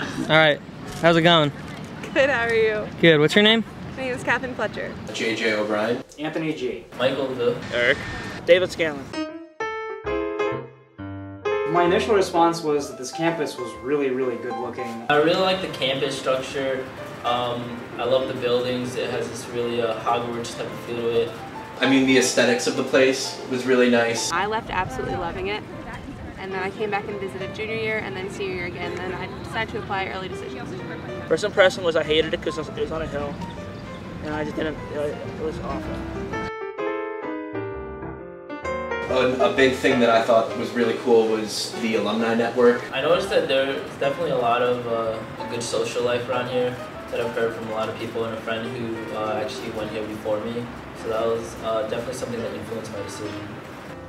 All right, how's it going? Good, how are you? Good, what's your name? My name is Catherine Fletcher. JJ O'Brien. Anthony G. Michael Vu. Eric. David Scanlon. My initial response was that this campus was really good looking. I really like the campus structure. I love the buildings. It has this really Hogwarts type of feel to it. I mean, the aesthetics of the place was really nice. I left absolutely loving it. And then I came back and visited junior year and then senior year again. And then I decided to apply early decisions. First impression was I hated it because it was on a hill. And I just didn't, it was awful. A big thing that I thought was really cool was the alumni network. I noticed that there's definitely a lot of a good social life around here that I've heard from a lot of people, and a friend who actually went here before me. So that was definitely something that influenced my decision.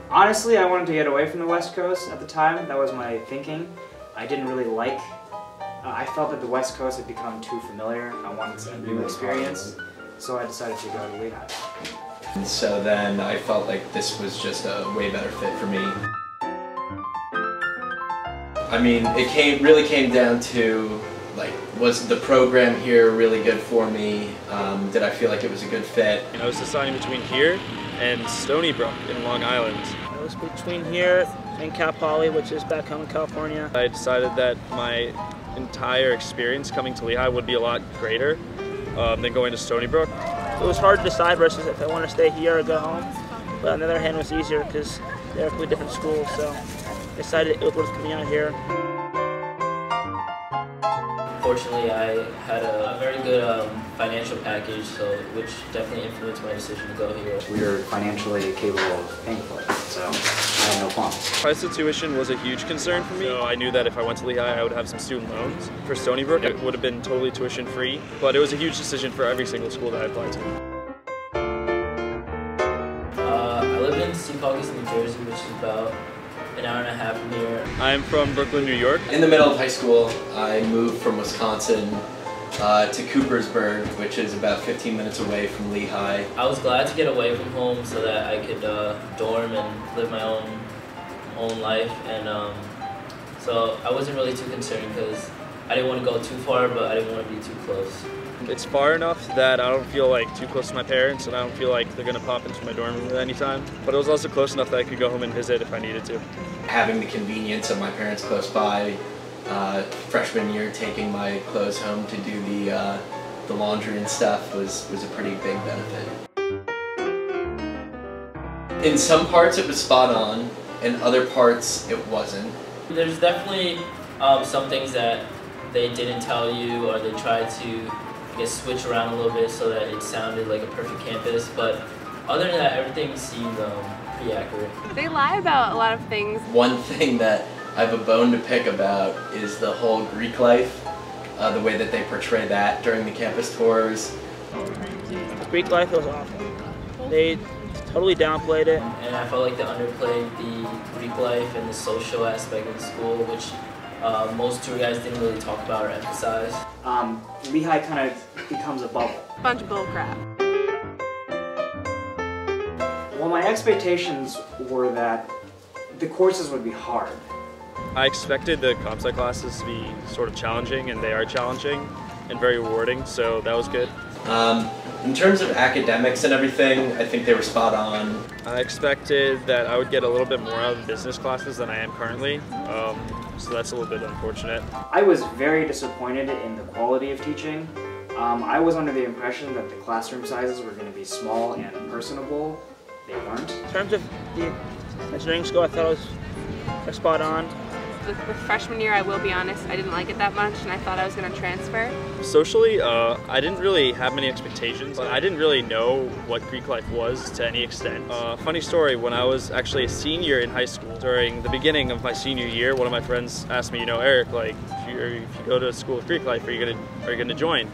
Honestly, I wanted to get away from the West Coast at the time. That was my thinking. I didn't really like, I felt that the West Coast had become too familiar. I wanted a new experience, so I decided to go to Lehigh. And so then I felt like this was just a way better fit for me. I mean, it really came down to, like, was the program here really good for me? Did I feel like it was a good fit? I was deciding between here and Stony Brook in Long Island. I was between here and Cal Poly, which is back home in California. I decided that my entire experience coming to Lehigh would be a lot greater than going to Stony Brook. It was hard to decide versus if I want to stay here or go home. But on the other hand, it was easier because they're completely different schools. So I decided it was worth coming out here. Fortunately, I had a very good financial package, which definitely influenced my decision to go here. We were financially capable of paying for it, so I had no qualms. Price of tuition was a huge concern for me. So I knew that if I went to Lehigh, I would have some student loans. For Stony Brook, it would have been totally tuition free, but it was a huge decision for every single school that I applied to. I live in Secaucus, New Jersey, which is about an hour and a half from here. I'm from Brooklyn, New York. In the middle of high school, I moved from Wisconsin to Coopersburg, which is about 15 minutes away from Lehigh. I was glad to get away from home so that I could dorm and live my own life, and so I wasn't really too concerned because I didn't want to go too far, but I didn't want to be too close. It's far enough that I don't feel like too close to my parents, and I don't feel like they're going to pop into my dorm room at any time. But it was also close enough that I could go home and visit if I needed to. Having the convenience of my parents close by, freshman year taking my clothes home to do the laundry and stuff was a pretty big benefit. In some parts it was spot on, in other parts it wasn't. There's definitely some things that they didn't tell you, or they tried to, I guess, switch around a little bit so that it sounded like a perfect campus, but other than that, everything seemed pretty accurate. They lie about a lot of things. One thing that I have a bone to pick about is the whole Greek life, the way that they portray that during the campus tours. The Greek life was awful. They totally downplayed it. And I felt like they underplayed the Greek life and the social aspect of the school, which most tour guides didn't really talk about or emphasize. Lehigh kind of becomes a bubble. Bunch of bull crap. Well, my expectations were that the courses would be hard. I expected the comp sci classes to be sort of challenging, and they are challenging and very rewarding, so that was good. In terms of academics and everything, I think they were spot on. I expected that I would get a little bit more out of the business classes than I am currently, so that's a little bit unfortunate. I was very disappointed in the quality of teaching. I was under the impression that the classroom sizes were going to be small and personable. They weren't. In terms of the engineering school, I thought it was spot on. The freshman year, I will be honest, I didn't like it that much, and I thought I was going to transfer. Socially, I didn't really have many expectations. I didn't really know what Greek life was to any extent. Funny story, when I was actually a senior in high school, during the beginning of my senior year, one of my friends asked me, Eric, like, if you go to a school with Greek life, are you gonna join?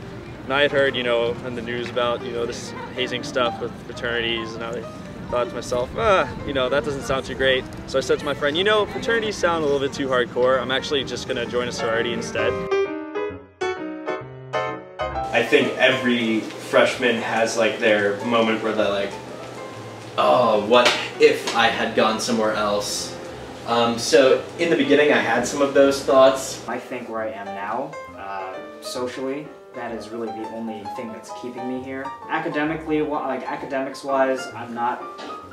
And I had heard, in the news about, this hazing stuff with fraternities, and I thought to myself, that doesn't sound too great. So I said to my friend, fraternities sound a little bit too hardcore. I'm actually just gonna join a sorority instead. I think every freshman has like their moment where they're like, Oh, what if I had gone somewhere else? So in the beginning I had some of those thoughts. I think where I am now, socially, that is really the only thing that's keeping me here. Academically, academics-wise, I'm not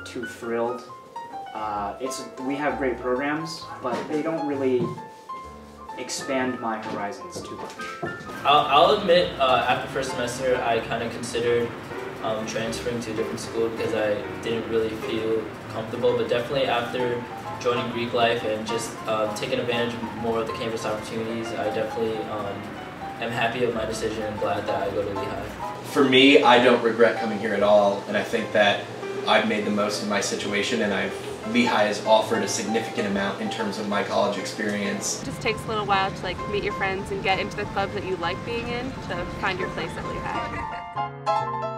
too thrilled. We have great programs, but they don't really expand my horizons too much. I'll admit, after first semester, I kind of considered transferring to a different school because I didn't really feel comfortable, but definitely after joining Greek life and just taking advantage of more of the campus opportunities, I definitely am happy with my decision and glad that I go to Lehigh. For me, I don't regret coming here at all, and I think that I've made the most of my situation, and Lehigh has offered a significant amount in terms of my college experience. It just takes a little while to meet your friends and get into the clubs that you like being in to find your place at Lehigh.